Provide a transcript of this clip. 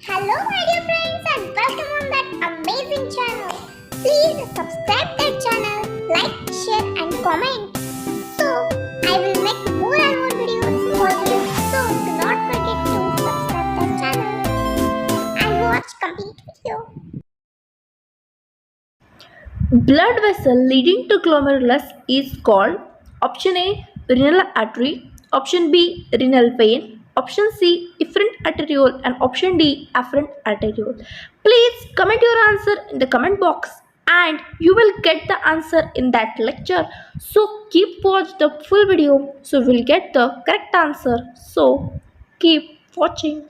Hello, my dear friends, and welcome on that amazing channel. Please subscribe that channel, like, share, and comment. So I will make more and more videos for you. So do not forget to subscribe that channel and watch complete video. Blood vessel leading to glomerulus is called option A renal artery, option B renal vein, option C efferent arteriole, and option D afferent arteriole. Please comment your answer in the comment box and you will get the answer in that lecture. So keep watch the full video so we'll get the correct answer. So keep watching.